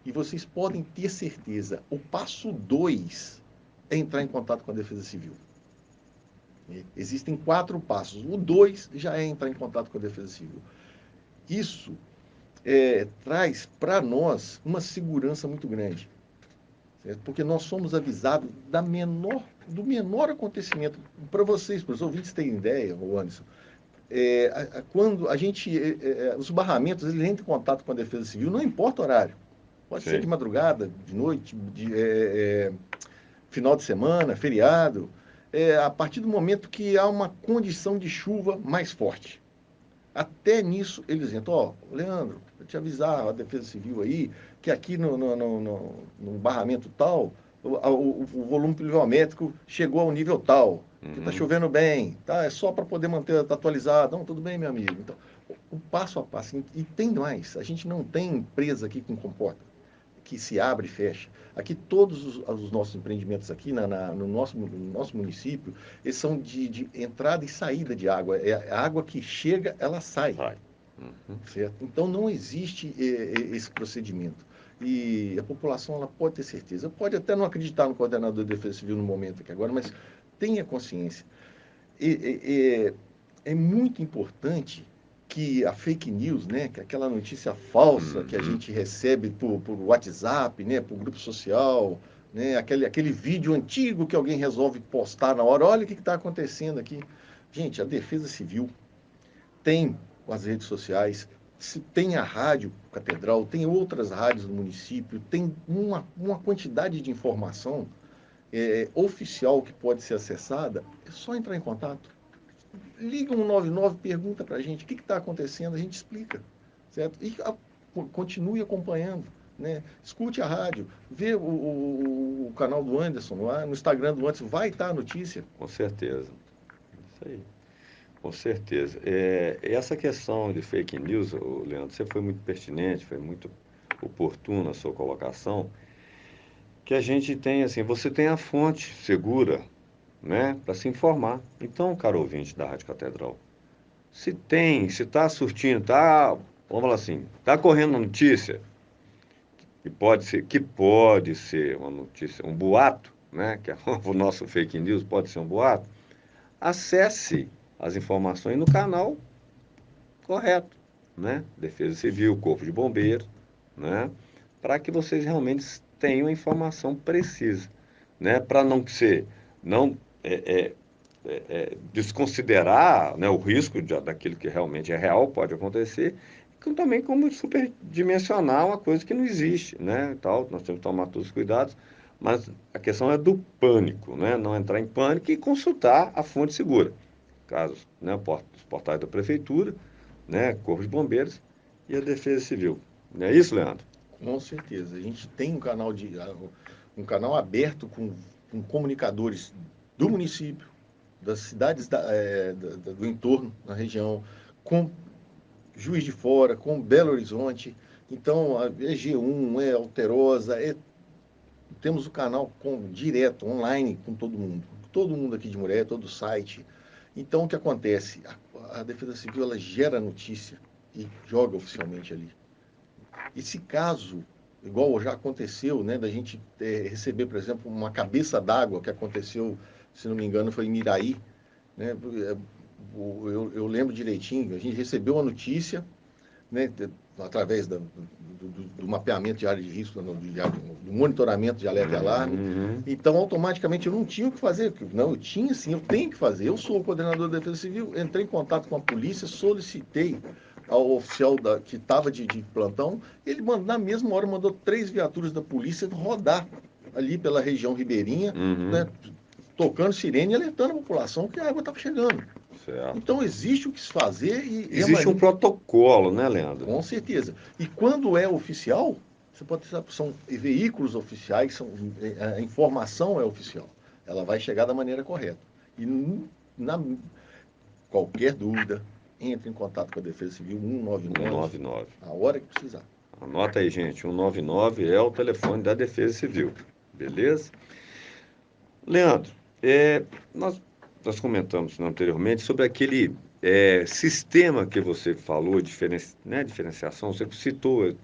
E vocês podem ter certeza, o passo 2 é entrar em contato com a Defesa Civil. Existem 4 passos. O 2 já é entrar em contato com a Defesa Civil. Isso traz para nós uma segurança muito grande, certo? Porque nós somos avisados do menor acontecimento. Para os ouvintes terem ideia, Anderson, quando a gente, os barramentos, eles entram em contato com a Defesa Civil, não importa o horário. Pode ser de Sim. madrugada, de noite, final de semana, feriado, a partir do momento que há uma condição de chuva mais forte. Até nisso eles entram. Leandro, eu te avisar, a Defesa Civil aí, que aqui no barramento tal, o volume pluviométrico chegou ao nível tal, que está Uhum. chovendo bem, tá? É só para poder manter tá atualizado. Não, tudo bem, meu amigo. Então, o passo a passo. E tem mais, a gente não tem empresa aqui com comporta que se abre e fecha. Aqui todos os nossos empreendimentos aqui no nosso município, eles são de entrada e saída de água. É a água que chega, ela sai. Sai. Uhum. Certo? Então não existe esse procedimento. E a população ela pode ter certeza. Pode até não acreditar no coordenador de defesa civil no momento aqui agora, mas tenha consciência. É muito importante que a fake news, né, que aquela notícia falsa que a Uhum. gente recebe por WhatsApp, né, por grupo social, né, aquele vídeo antigo que alguém resolve postar na hora, olha o que está acontecendo aqui. Gente, a Defesa Civil tem as redes sociais, tem a rádio Catedral, tem outras rádios do município, tem uma quantidade de informação oficial que pode ser acessada, é só entrar em contato. Liga 199, pergunta para a gente o que está acontecendo, a gente explica, certo? E continue acompanhando, né? Escute a rádio, vê o canal do Anderson lá, no Instagram do Anderson, vai estar a notícia. Com certeza. Isso aí. Com certeza. Essa questão de fake news, Leandro, você foi muito pertinente, foi muito oportuna a sua colocação, que a gente tem, assim, você tem a fonte segura, né, para se informar. Então, caro ouvinte da Rádio Catedral, se está surtindo, vamos falar assim, está correndo uma notícia, que pode ser uma notícia, um boato, né, que é o nosso fake news pode ser um boato, acesse as informações no canal correto, né, Defesa Civil, Corpo de Bombeiros, né, para que vocês realmente tenham a informação precisa, né, para não desconsiderar, né, o risco daquilo que realmente é real, pode acontecer, e também como superdimensionar uma coisa que não existe, né, tal, nós temos que tomar todos os cuidados, mas a questão é do pânico, né, não entrar em pânico e consultar a fonte segura, caso, né, os portais da prefeitura, né, Corpo de Bombeiros e a Defesa Civil. Não é isso, Leandro? Com certeza. A gente tem um canal aberto com comunicadores do município, das cidades do entorno, na região, com Juiz de Fora, com Belo Horizonte. Então, é G1, é Alterosa, temos o canal direto, online, com todo mundo. Todo mundo aqui de Muré, todo o site. Então, o que acontece? A Defesa Civil, ela gera notícia e joga oficialmente ali. Esse caso, igual já aconteceu, né, da gente receber, por exemplo, uma cabeça d'água que aconteceu, se não me engano, foi em Iraí, né, eu lembro direitinho, a gente recebeu a notícia, né, através do mapeamento de área de risco, do monitoramento de alerta e alarme. Uhum. Então, automaticamente, eu não tinha o que fazer. Não, eu tinha sim, eu tenho que fazer. Eu sou o coordenador da Defesa Civil, entrei em contato com a polícia, solicitei ao oficial que estava de plantão, ele na mesma hora mandou 3 viaturas da polícia rodar ali pela região ribeirinha, Uhum. né, tocando sirene e alertando a população que a água estava chegando. Certo. Então, existe o que se fazer e a Existe um Marinha, protocolo, né, Leandro? com certeza. E quando é oficial, você pode ter, são veículos oficiais, a informação é oficial. Ela vai chegar da maneira correta. E na, qualquer dúvida, entre em contato com a Defesa Civil 199, 199. a hora que precisar. Anota aí, gente. 199 é o telefone da Defesa Civil. Beleza? Leandro, nós comentamos anteriormente sobre aquele sistema que você falou, né, diferenciação, você citou.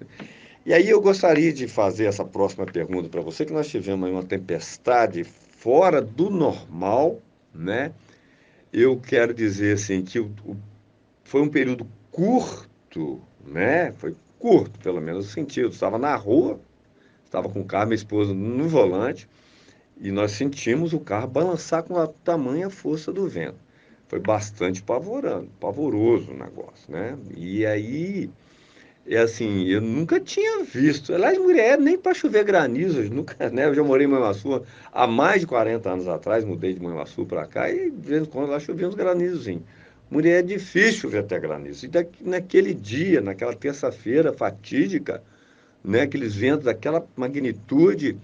E aí eu gostaria de fazer essa próxima pergunta para você, que nós tivemos aí uma tempestade fora do normal, né? Eu quero dizer assim que foi um período curto, né? Foi curto, pelo menos no sentido. Estava na rua, estava com o carro, minha esposa no volante, e nós sentimos o carro balançar com a tamanha força do vento. Foi bastante pavoroso o negócio, né? E aí, assim, eu nunca tinha visto. Aliás, mulher, nem para chover granizo, eu nunca, né? Eu já morei em Manhuaçu há mais de 40 anos atrás, mudei de Manhuaçu para cá e de vez em quando lá chovia uns granizozinhos. Mulher, é difícil chover até granizo. E naquele dia, naquela terça-feira fatídica, né, aqueles ventos daquela magnitude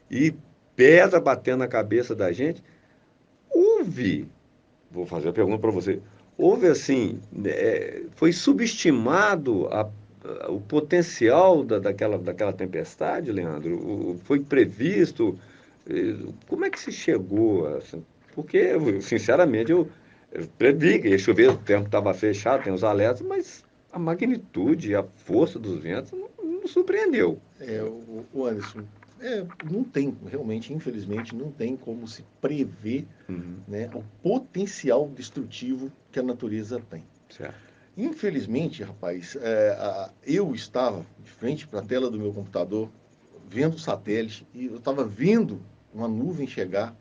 e pedra batendo na cabeça da gente, houve, vou fazer a pergunta para você, houve assim, foi subestimado o potencial daquela tempestade, Leandro? Foi previsto? Como é que se chegou? Assim? Porque, sinceramente, eu previ que ia chover, o tempo estava fechado, tem os alertas, mas a magnitude, a força dos ventos não surpreendeu. O Anderson, não tem, realmente, infelizmente, não tem como se prever, Uhum, né, o potencial destrutivo que a natureza tem. certo. Infelizmente, rapaz, eu estava de frente para a tela do meu computador, vendo o satélite, e eu estava vendo uma nuvem chegar,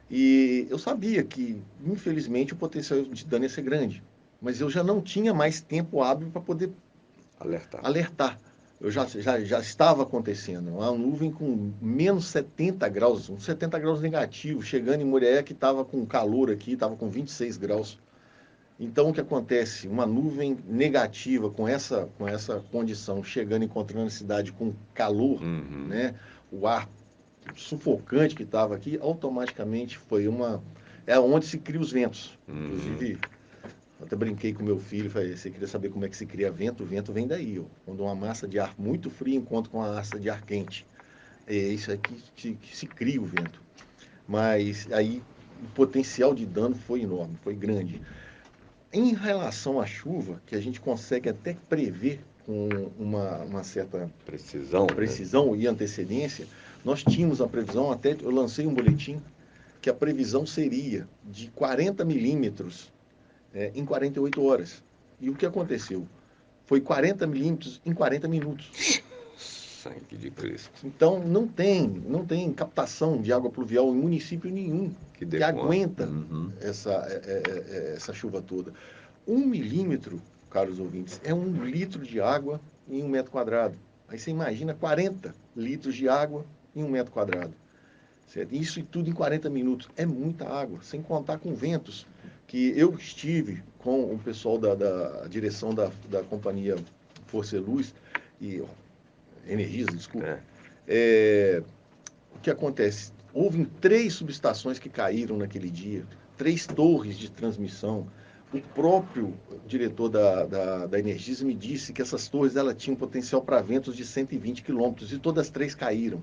e eu sabia que, infelizmente, o potencial de dano ia ser grande. Mas eu já não tinha mais tempo hábil para poder Alertar. alertar. Já estava acontecendo. Uma nuvem com menos 70 graus, uns 70 graus negativos, chegando em Murié, que estava com calor aqui, estava com 26 graus. Então, o que acontece? Uma nuvem negativa com essa condição, chegando, encontrando a cidade com calor, Uhum, né? O ar sufocante que estava aqui, automaticamente foi uma. É onde se cria os ventos. uhum. Inclusive, eu até brinquei com meu filho, falei, você queria saber como é que se cria vento? O vento vem daí, ó. Quando uma massa de ar muito fria encontra com uma massa de ar quente. É isso aqui que se cria o vento. Mas aí o potencial de dano foi enorme, foi grande. Em relação à chuva, que a gente consegue até prever com uma certa precisão, né, e antecedência, nós tínhamos a previsão, até eu lancei um boletim, que a previsão seria de 40 milímetros em 48 horas. E o que aconteceu? Foi 40 milímetros em 40 minutos. Sangue de Cristo. Então, não tem captação de água pluvial em município nenhum que aguenta essa chuva toda. 1 milímetro, caros ouvintes, é 1 litro de água em 1 metro quadrado. Aí você imagina 40 litros de água em 1 metro quadrado. Certo? Isso e tudo em 40 minutos. É muita água, sem contar com ventos. Que eu estive com o pessoal da direção da companhia Força e Luz, e Energisa, desculpa. O que acontece? Houve 3 subestações que caíram naquele dia, 3 torres de transmissão. O próprio diretor da Energisa me disse que essas torres ela tinham potencial para ventos de 120 quilômetros e todas as 3 caíram.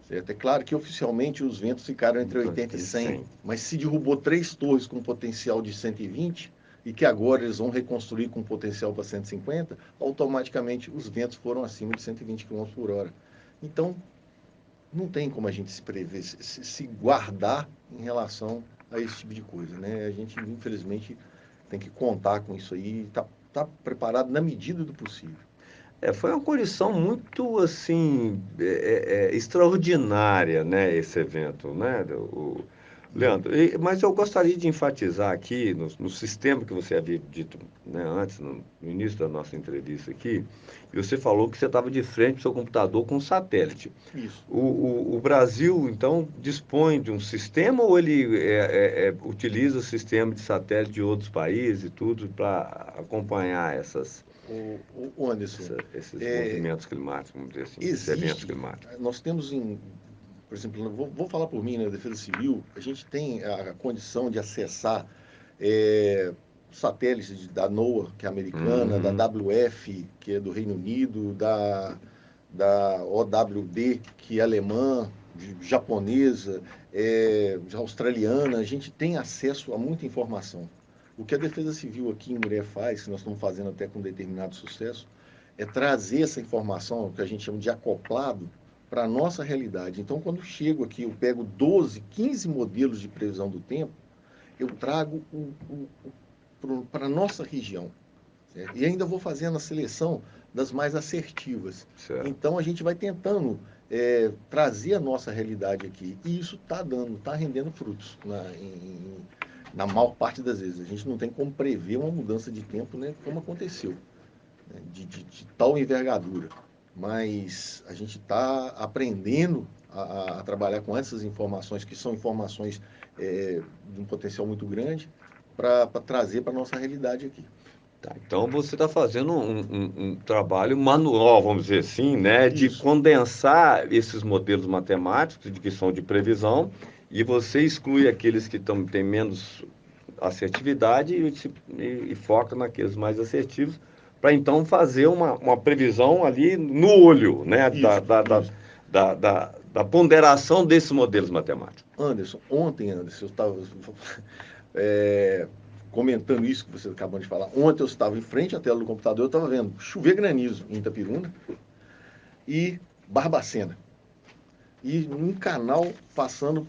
Certo? É claro que oficialmente os ventos ficaram entre 80 e 100, mas se derrubou 3 torres com potencial de 120 e que agora eles vão reconstruir com potencial para 150, automaticamente os ventos foram acima de 120 km por hora. Então, não tem como a gente se prever, se guardar em relação a esse tipo de coisa, né? A gente, infelizmente, tem que contar com isso aí e tá preparado na medida do possível. Foi uma condição muito, assim, extraordinária, né, esse evento, né, Leandro? Mas eu gostaria de enfatizar aqui, no sistema que você havia dito, né, antes, no início da nossa entrevista aqui, e você falou que você estava de frente para o seu computador com um satélite. Isso. O Brasil, então, dispõe de um sistema ou ele utiliza o sistema de satélite de outros países e tudo para acompanhar esses movimentos climáticos, vamos dizer assim, esses eventos climáticos? Nós temos, por exemplo, vou falar por mim, né, Defesa Civil, a gente tem a condição de acessar satélites da NOAA, que é americana, da WF, que é do Reino Unido, da OWD, que é alemã, japonesa, australiana. A gente tem acesso a muita informação. O que a Defesa Civil aqui em Muré faz, que nós estamos fazendo até com determinado sucesso, é trazer essa informação, que a gente chama de acoplado, para a nossa realidade. Então, quando chego aqui, eu pego 12, 15 modelos de previsão do tempo, eu trago para a nossa região. Certo? E ainda vou fazendo a seleção das mais assertivas. Certo. Então, a gente vai tentando trazer a nossa realidade aqui. E isso está rendendo frutos na maior parte das vezes. A gente não tem como prever uma mudança de tempo, né, como aconteceu, né, de tal envergadura. Mas a gente está aprendendo a trabalhar com essas informações, que são informações de um potencial muito grande, para trazer para a nossa realidade aqui. Tá, então você está fazendo um trabalho manual, vamos dizer assim, né, de condensar esses modelos matemáticos que são de previsão e você exclui aqueles que têm menos assertividade e foca naqueles mais assertivos para então fazer uma previsão ali no olho, né, da ponderação desses modelos matemáticos. Ontem, Anderson, eu estava comentando isso que você acabou de falar. Ontem eu estava em frente à tela do computador, eu estava vendo chover granizo em Itapiruna e Barbacena. E um canal passando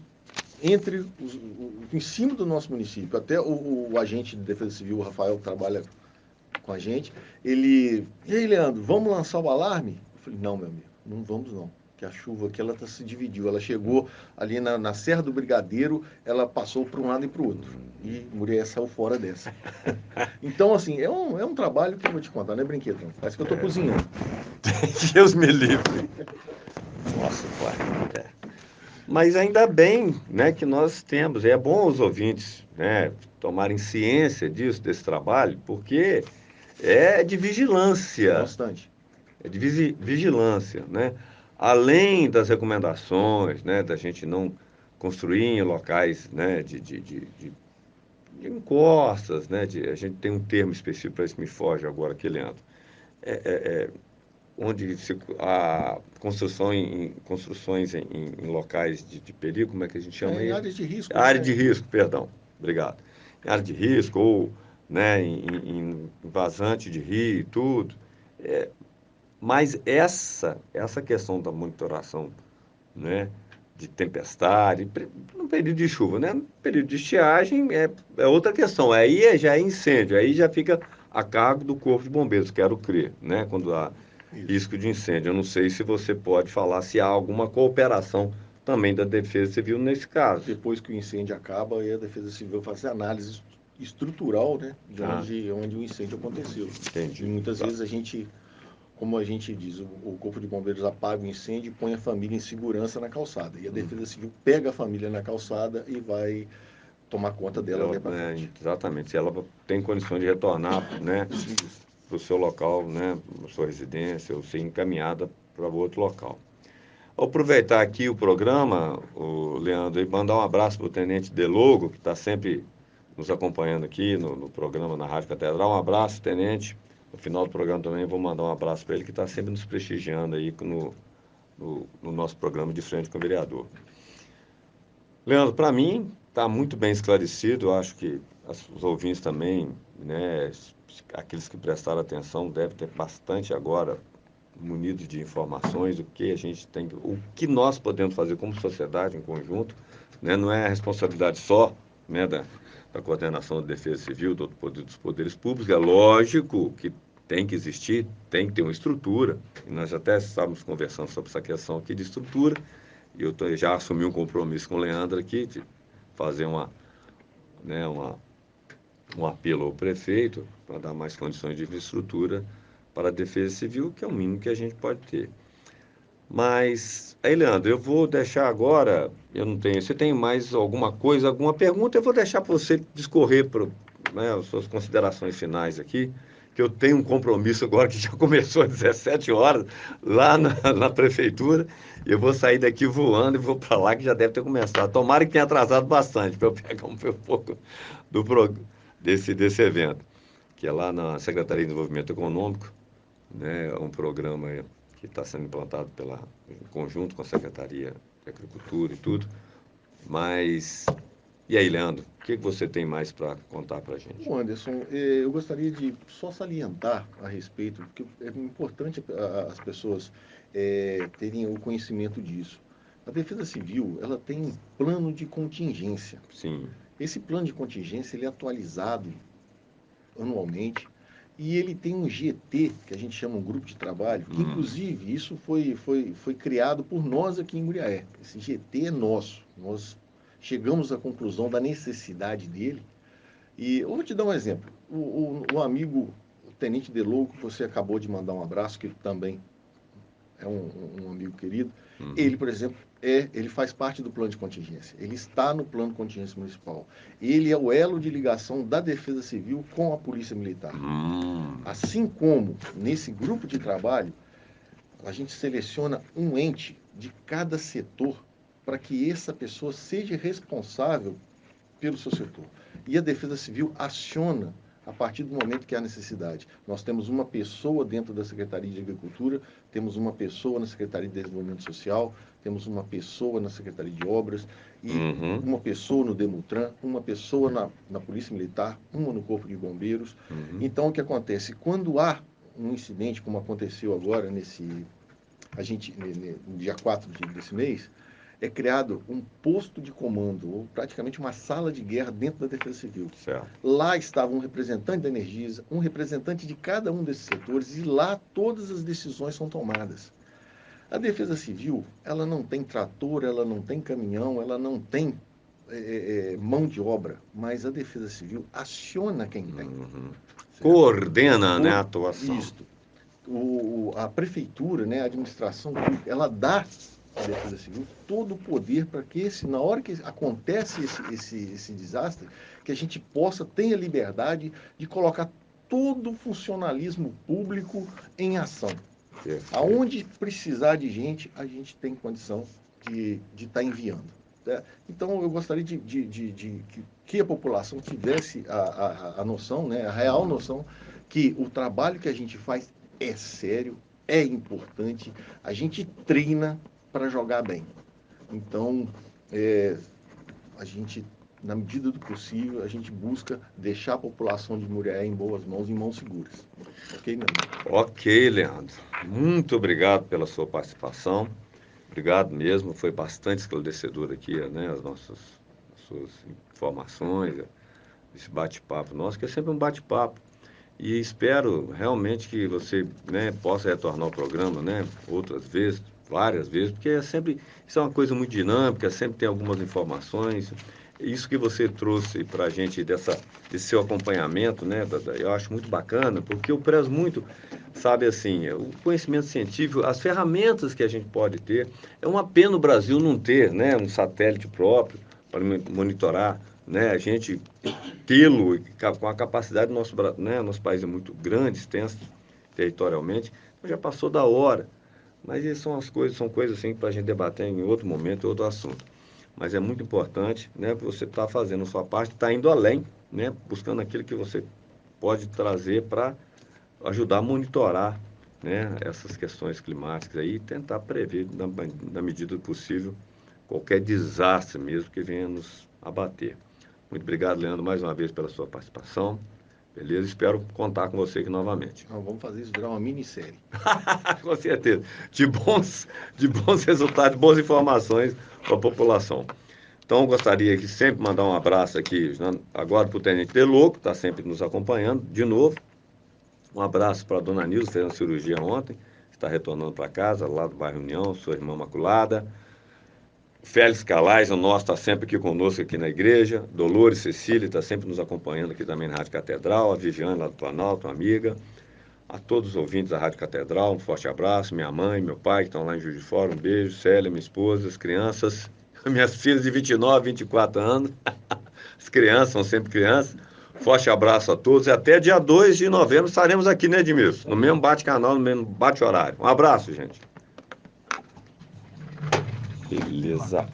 em cima do nosso município. Até o agente de Defesa Civil, o Rafael, que trabalha com a gente, e aí, Leandro, vamos lançar o alarme? Eu falei, não, meu amigo, não vamos não. Que a chuva aqui, ela se dividiu. Ela chegou ali na Serra do Brigadeiro, ela passou para um lado e para o outro. E Muriel saiu fora dessa. Então, assim, é um trabalho que eu vou te contar, não é brinquedo, não. Parece que eu estou cozinhando. Deus me livre. Nossa, pai. Mas ainda bem, né, que nós temos. É bom os ouvintes, né, tomarem ciência disso, desse trabalho, porque é de vigilância. Bastante. É de vigilância, né? Além das recomendações, né, da gente não construir em locais, né, de encostas, né? A gente tem um termo específico para isso, me foge agora aqui, Leandro. onde a construções em locais de perigo, como é que a gente chama Em isso? áreas de risco, Área né? de risco, perdão, obrigado. Em área de risco ou, né, em vazante de rio e tudo. Mas essa questão da monitoração, né, de tempestade, no período de chuva, né? No período de estiagem é outra questão. Aí já é incêndio, aí já fica a cargo do Corpo de Bombeiros, quero crer, né? Quando há Isso. risco de incêndio. Eu não sei se você pode falar se há alguma cooperação também da Defesa Civil nesse caso. Depois que o incêndio acaba, aí a Defesa Civil faz análise estrutural, né, de Ah, onde o incêndio aconteceu. E entendi. muitas Tá. vezes como a gente diz, o Corpo de Bombeiros apaga o incêndio e põe a família em segurança na calçada. E a Defesa Civil pega a família na calçada e vai tomar conta dela Ela, daí para frente. exatamente, se ela tem condições de retornar, né, Isso. para o seu local, né, para sua residência, ou ser encaminhada para outro local. Vou aproveitar aqui o programa, o Leandro, e mandar um abraço para o Tenente Delogo, que está sempre nos acompanhando aqui no programa na Rádio Catedral. Um abraço, Tenente. No final do programa também vou mandar um abraço para ele, que está sempre nos prestigiando aí no nosso programa de frente com o vereador. Leandro, para mim está muito bem esclarecido. Eu acho que os ouvintes também, né, aqueles que prestaram atenção, devem ter bastante agora munidos de informações, o que nós podemos fazer como sociedade em conjunto, né, não é a responsabilidade só, né, da coordenação da Defesa Civil, dos poderes públicos. É lógico que tem que existir, tem que ter uma estrutura. E nós até estávamos conversando sobre essa questão aqui de estrutura. E já assumi um compromisso com o Leandro aqui de fazer né, um apelo ao prefeito para dar mais condições de infraestrutura para a Defesa Civil, que é o mínimo que a gente pode ter. Mas, aí, Leandro, eu vou deixar agora, eu não tenho, você tem mais alguma coisa, alguma pergunta? Eu vou deixar para você discorrer né, as suas considerações finais aqui, que eu tenho um compromisso agora que já começou às 17 horas, lá na prefeitura, e eu vou sair daqui voando e vou para lá, que já deve ter começado. Tomara que tenha atrasado bastante, para eu pegar um pouco do, desse evento, que é lá na Secretaria de Desenvolvimento Econômico, né, é um programa que está sendo implantado em conjunto com a Secretaria de Agricultura e tudo. Mas, e aí, Leandro, o que você tem mais para contar para a gente? O Anderson, eu gostaria de só salientar a respeito, porque é importante as pessoas terem o conhecimento disso. A Defesa Civil, ela tem um plano de contingência. Sim. Esse plano de contingência ele é atualizado anualmente e ele tem um GT, que a gente chama um grupo de trabalho, que inclusive isso foi criado por nós aqui em Muriaé. Esse GT é nosso. Nós chegamos à conclusão da necessidade dele. E eu vou te dar um exemplo. O amigo, o Tenente Delouco, que você acabou de mandar um abraço, que também é um amigo querido, ele, por exemplo, ele faz parte do plano de contingência. Ele está no plano de contingência municipal. Ele é o elo de ligação da Defesa Civil com a Polícia Militar. Assim como nesse grupo de trabalho, a gente seleciona um ente de cada setor para que essa pessoa seja responsável pelo seu setor. E a Defesa Civil aciona a partir do momento que há necessidade. Nós temos uma pessoa dentro da Secretaria de Agricultura, temos uma pessoa na Secretaria de Desenvolvimento Social, temos uma pessoa na Secretaria de Obras, e uma pessoa no Demutran, uma pessoa na Polícia Militar, uma no Corpo de Bombeiros. Então, o que acontece? Quando há um incidente, como aconteceu agora no dia 4 desse mês, é criado um posto de comando, ou praticamente uma sala de guerra dentro da Defesa Civil. Certo. Lá estava um representante da Energisa, um representante de cada um desses setores, e lá todas as decisões são tomadas. A Defesa Civil, ela não tem trator, ela não tem caminhão, ela não tem mão de obra, mas a Defesa Civil aciona quem tem. Coordena, né, a atuação. Isto. A prefeitura, né, a administração pública, ela dá à Defesa Civil todo o poder para que na hora que acontece esse desastre, que a gente tenha liberdade de colocar todo o funcionalismo público em ação. Perfeito. Aonde precisar de gente, a gente tem condição de estar enviando. Né? Então, eu gostaria que a população tivesse a noção, né, a real noção, que o trabalho que a gente faz é sério, é importante, a gente treina para jogar bem. Então, a gente, na medida do possível, a gente busca deixar a população de Muriaé em boas mãos, em mãos seguras. Ok, Leandro? Ok, Leandro. Muito obrigado pela sua participação. Obrigado mesmo, foi bastante esclarecedor aqui, né, as suas informações, esse bate-papo nosso, que é sempre um bate-papo. E espero realmente que você, né, possa retornar ao programa, né, outras vezes, várias vezes, porque isso é uma coisa muito dinâmica, sempre tem algumas informações. Isso que você trouxe para a gente desse seu acompanhamento, né, eu acho muito bacana, porque eu prezo muito, sabe assim, o conhecimento científico, as ferramentas que a gente pode ter. É uma pena o Brasil não ter, né, um satélite próprio para monitorar, né, a gente tê-lo com a capacidade do nosso país é muito grande, extenso territorialmente, já passou da hora. Mas isso são coisas assim para a gente debater em outro momento, outro assunto. Mas é muito importante, né, você estar fazendo a sua parte, está indo além, né, buscando aquilo que você pode trazer para ajudar a monitorar, né, essas questões climáticas aí e tentar prever, na medida do possível, qualquer desastre mesmo que venha nos abater. Muito obrigado, Leandro, mais uma vez pela sua participação. Beleza? Espero contar com você aqui novamente. Então, vamos fazer isso virar uma minissérie. Com certeza. De bons resultados, boas informações para a população. Então, gostaria de sempre mandar um abraço aqui, agora para o Tenente Deloco, que está sempre nos acompanhando, de novo. Um abraço para a dona Nilza, fez uma cirurgia ontem, está retornando para casa, lá do bairro União, sua irmã Maculada. Félix Calais, o nosso, está sempre aqui conosco aqui na igreja. Dolores Cecília está sempre nos acompanhando aqui também na Rádio Catedral. A Viviane lá do Planalto, uma amiga. A todos os ouvintes da Rádio Catedral, um forte abraço. Minha mãe, meu pai, que estão lá em Juiz de Fora, um beijo. Célia, minha esposa, as crianças. Minhas filhas de 29, 24 anos. As crianças são sempre crianças. Forte abraço a todos. E até dia 2 de novembro estaremos aqui, né, Edmilson? No mesmo bate-canal, no mesmo bate-horário. Um abraço, gente. Beleza.